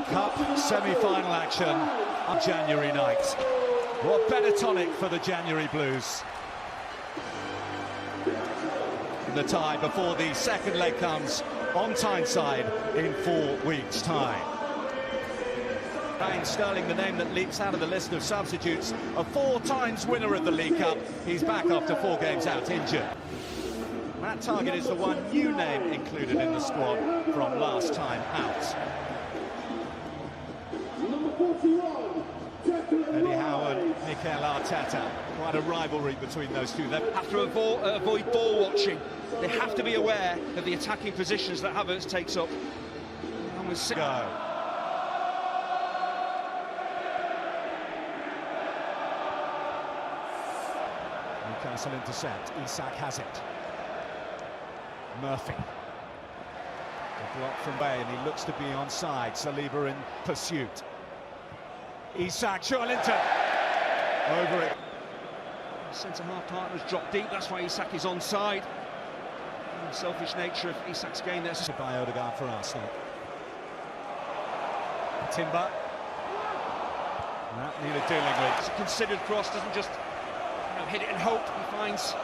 Cup semi-final action on January night. What better tonic for the January Blues? The tie before the second leg comes on Tyneside in 4 weeks' time. Raheem Sterling, the name that leaps out of the list of substitutes, a 4 times winner of the League Cup. He's back after 4 games out injured. Matt Targett is the one new name included in the squad from last time out. Eddie Howe and Mikel Arteta, quite a rivalry between those two. They have to avoid ball watching. They have to be aware of the attacking positions that Havertz takes up. And with go. Newcastle intercept. Isak has it. Murphy. A block from Bay, and he looks to be onside. Saliba in pursuit. Isak, Joelinton. Over it. Centre-half partners drop deep, that's why Isak is onside. The selfish nature of Isak's game there. By Odegaard for Arsenal. Timber. That needed dealing with. It's a considered cross, doesn't just hit it and hope. He finds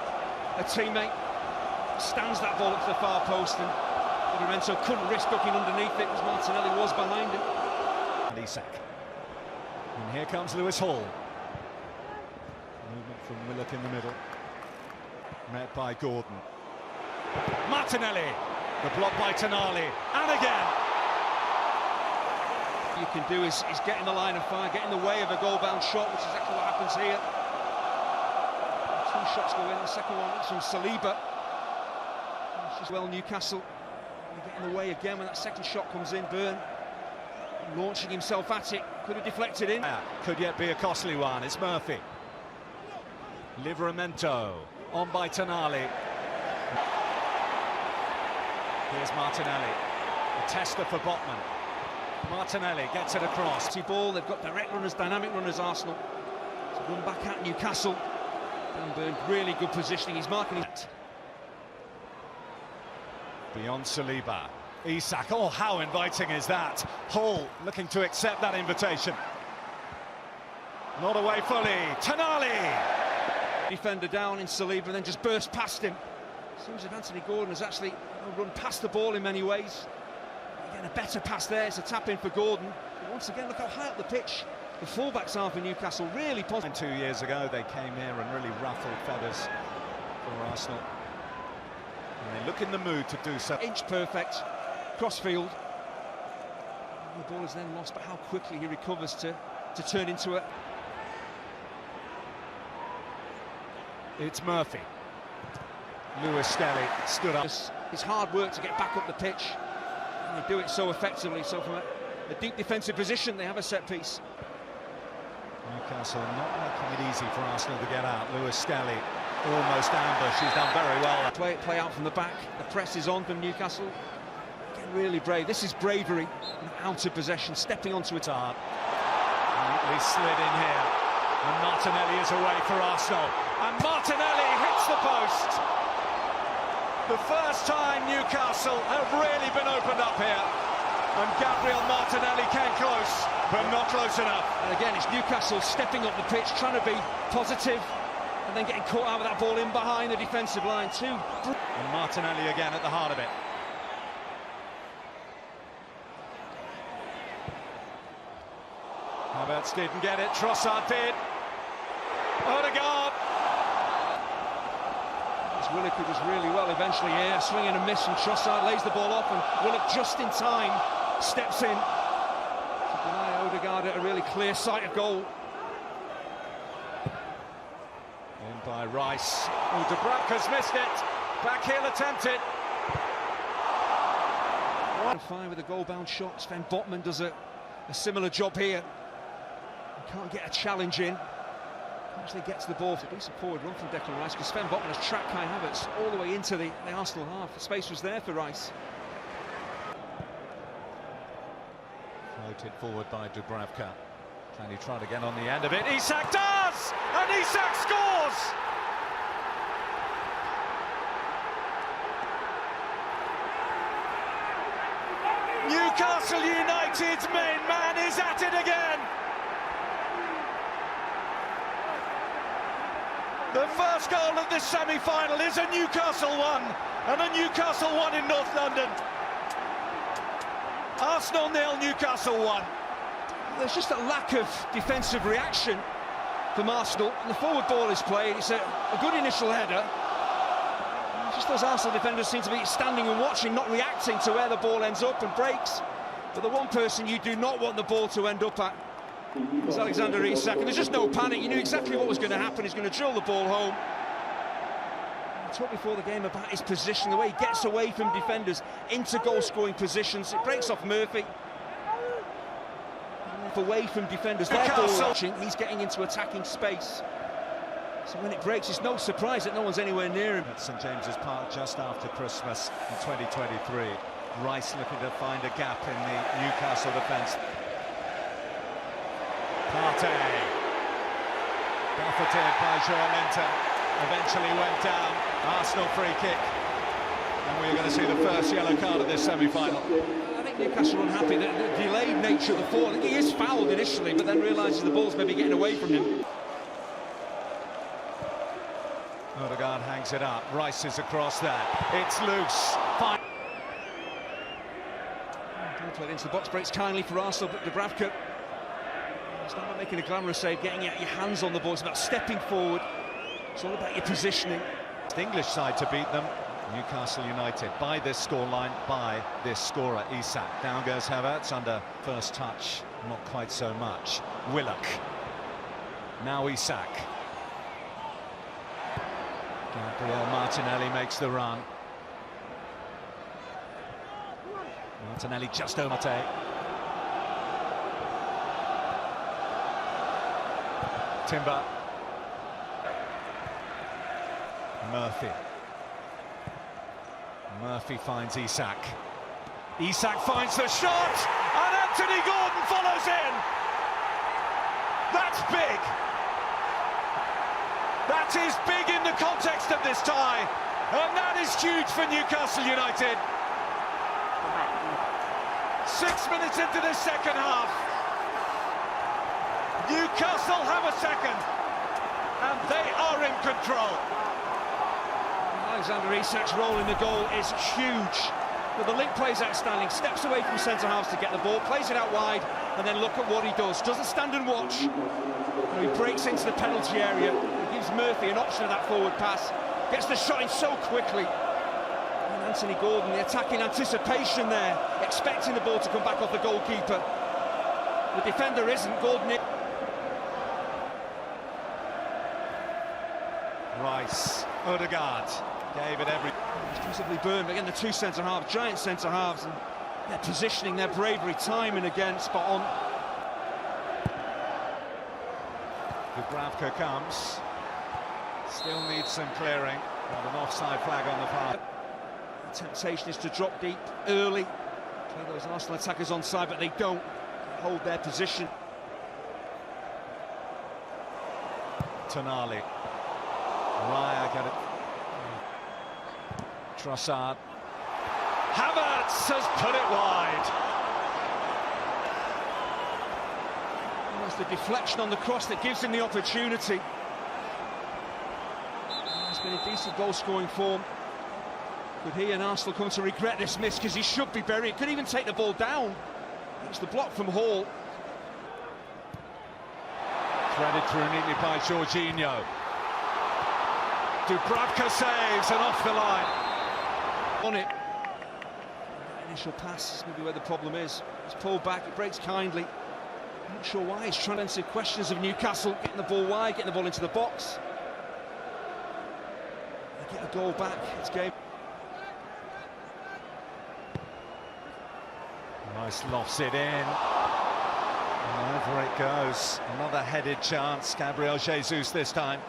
a teammate, stands that ball up to the far post, and Lorenzo couldn't risk looking underneath it because Martinelli was behind him. And Isak. And here comes Lewis Hall. Movement from Willock in the middle. Met by Gordon. Martinelli. The block by Tonali. And again. What you can do is get in the line of fire, get in the way of a goal-bound shot, which is exactly what happens here. 2 shots go in, the second one is from Saliba. Well, Newcastle get in the way again when that second shot comes in. Burn launching himself at it, could have deflected in. Could yet be a costly one. It's Murphy. Livramento on by Tonali. Here's Martinelli. A tester for Botman. Martinelli gets it across. Ball, they've got direct runners, dynamic runners, Arsenal. To run back at Newcastle. And Burn, really good positioning. He's marking it. Beyond Saliba. Isak, oh, how inviting is that? Hall looking to accept that invitation. Not away fully. Tonali! Defender down in Saliba, and then just burst past him. Seems as if Anthony Gordon has actually run past the ball in many ways. Again, a better pass there. It's a tap in for Gordon. But once again, look how high up the pitch the fullbacks are for Newcastle. Really positive. 2 years ago, they came here and really ruffled feathers for Arsenal. And they look in the mood to do so. Inch perfect. Crossfield. The ball is then lost, but how quickly he recovers to turn into a... It's Murphy. Lewis Stelly stood up. It's hard work to get back up the pitch, and they do it so effectively. So from a deep defensive position, they have a set piece. Newcastle not making it easy for Arsenal to get out. Lewis Stelly almost ambushed. He's done very well. Play out from the back. The press is on from Newcastle. Again, really brave. This is bravery. Out of possession, stepping onto it hard. Neatly slid in here. And Martinelli is away for Arsenal. And Martinelli hits the post. The first time Newcastle have really been opened up here. And Gabriel Martinelli came close, but not close enough. And again, it's Newcastle stepping up the pitch, trying to be positive, and then getting caught out with that ball in behind the defensive line too. And Martinelli again at the heart of it. Havertz didn't get it, Trossard did. Odegaard. Willock was really well eventually here, swing and a miss from Trossard, lays the ball off, and Willock just in time steps in to deny Odegaard a really clear sight of goal. In by Rice. Oh, Dubravka's missed it. Back heel attempted. Fine with a goal-bound shot. Sven Botman does a similar job here. He can't get a challenge in. Actually gets the ball. A decent forward run from Declan Rice, because Sven Botman has tracked Kai Havertz all the way into the Arsenal half. The space was there for Rice. Floated forward by Dubravka. Can he try to get on the end of it? Isak does! And Isak scores! Newcastle United's main man is at it again. The first goal of this semi-final is a Newcastle one, and a Newcastle one in North London. Arsenal 0, Newcastle 1. There's just a lack of defensive reaction from Arsenal. The forward ball is played, it's a good initial header. Just those Arsenal defenders seem to be standing and watching, not reacting to where the ball ends up and breaks. But the one person you do not want the ball to end up at is Alexander Isak, and there's just no panic. You knew exactly what was going to happen. He's going to drill the ball home. I talked before the game about his position, the way he gets away from defenders into goal-scoring positions. It breaks off Murphy. Away from defenders, they're ball watching, he's getting into attacking space. So when it breaks, it's no surprise that no one's anywhere near him. At St James's Park just after Christmas in 2023. Rice looking to find a gap in the Newcastle defence. Partey, buffeted by Joelinton, eventually went down. Arsenal free kick, and we're going to see the first yellow card of this semi-final. I think Newcastle are unhappy that the delayed nature of the fall. He is fouled initially, but then realises the ball's maybe getting away from him. Odegaard hangs it up. Rice is across there. It's loose. Fine. Played into the box, breaks kindly for Arsenal, but Dubravka, it's not about making a glamorous save, getting your hands on the ball. It's about stepping forward. It's all about your positioning. The English side to beat them. Newcastle United by this scoreline, by this scorer, Isak. Down goes Havertz under first touch, not quite so much. Willock. Now Isak. Gabriel Martinelli makes the run. Martinelli just over Mate. Timber. Murphy finds Isak. Isak finds the shot, and Anthony Gordon follows in. That's big. That is big in the context of this tie, and that is huge for Newcastle United. 6 minutes into the second half. Newcastle have a second, and they are in control. Alexander Isak's role in the goal is huge. But the link plays outstanding, steps away from centre-halves to get the ball, plays it out wide, and then look at what he does. Doesn't stand and watch. He breaks into the penalty area. He gives Murphy an option of that forward pass. Gets the shot in so quickly. And Anthony Gordon, the attacking anticipation there, expecting the ball to come back off the goalkeeper. The defender isn't. Gordon. Rice, Odegaard. Gave it every... Possibly Burn, again the two centre-halves, giant centre-halves, and their positioning, their bravery, time and again, spot on. Dubravka comes. Still needs some clearing. Got an offside flag on the far. The temptation is to drop deep early. Play those Arsenal attackers onside, but they don't hold their position. Tonali. Raya got it. Trossard. Havertz has put it wide. It's the deflection on the cross that gives him the opportunity. He's been in decent goal-scoring form. Could he and Arsenal come to regret this miss, because he should be buried. Could even take the ball down. It's the block from Hall. Threaded through neatly by Jorginho. Dubravka saves and off the line. On it. That initial pass is going to be where the problem is. It's pulled back, it breaks kindly. I'm not sure why. He's trying to answer questions of Newcastle, getting the ball wide, getting the ball into the box. They get a goal back, it's game. Rice lofts it in. And over it goes. Another headed chance. Gabriel Jesus this time.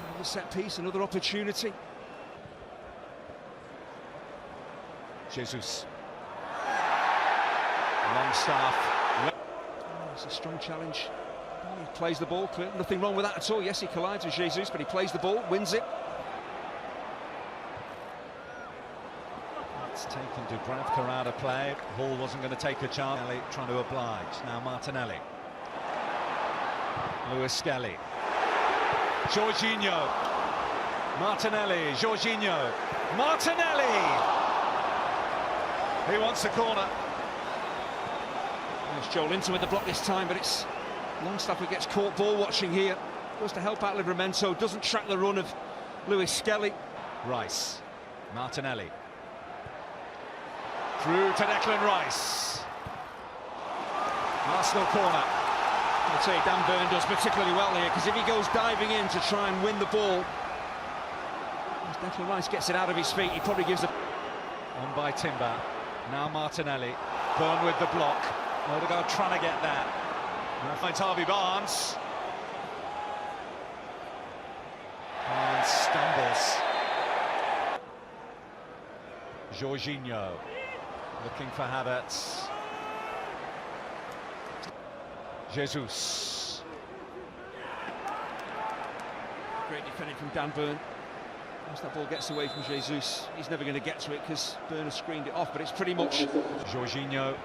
Another set piece, another opportunity. Jesus. Longstaff. Oh, it's a strong challenge. He plays the ball, clear. Nothing wrong with that at all. Yes, he collides with Jesus, but he plays the ball, wins it. It's taken Dubravka out of play. Hall wasn't going to take a chance. Trying to oblige. Now Martinelli. Lewis Skelly. Jorginho. Martinelli. Jorginho. Martinelli! He wants a corner. There's Joel Linton with the block this time, but it's Longstaff who gets caught ball watching here. Goes to help out Livramento, doesn't track the run of Lewis Skelly. Rice. Martinelli. Through to Declan Rice. Arsenal corner. I'll tell you, Dan Burn does particularly well here, because if he goes diving in to try and win the ball, as Declan Rice gets it out of his feet, he probably gives a... On by Timber. Now Martinelli. Burn with the block. Odegaard trying to get that. Now finds Harvey Barnes. And stumbles. Jorginho. Looking for Havertz. Jesus. Great defending from Dan Burn. Once that ball gets away from Jesus, he's never going to get to it because Burn has screened it off, but it's pretty much... Jorginho.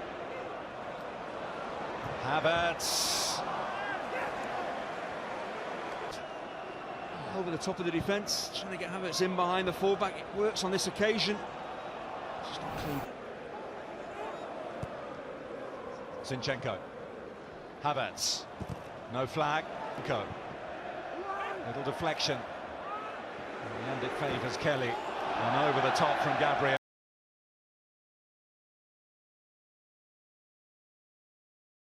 Havertz. Over the top of the defence, trying to get Havertz in behind the fullback. It works on this occasion. Just not clean. Zinchenko. Havertz. No flag. Go. Little deflection. In the end it favours Kelly. And over the top from Gabriel.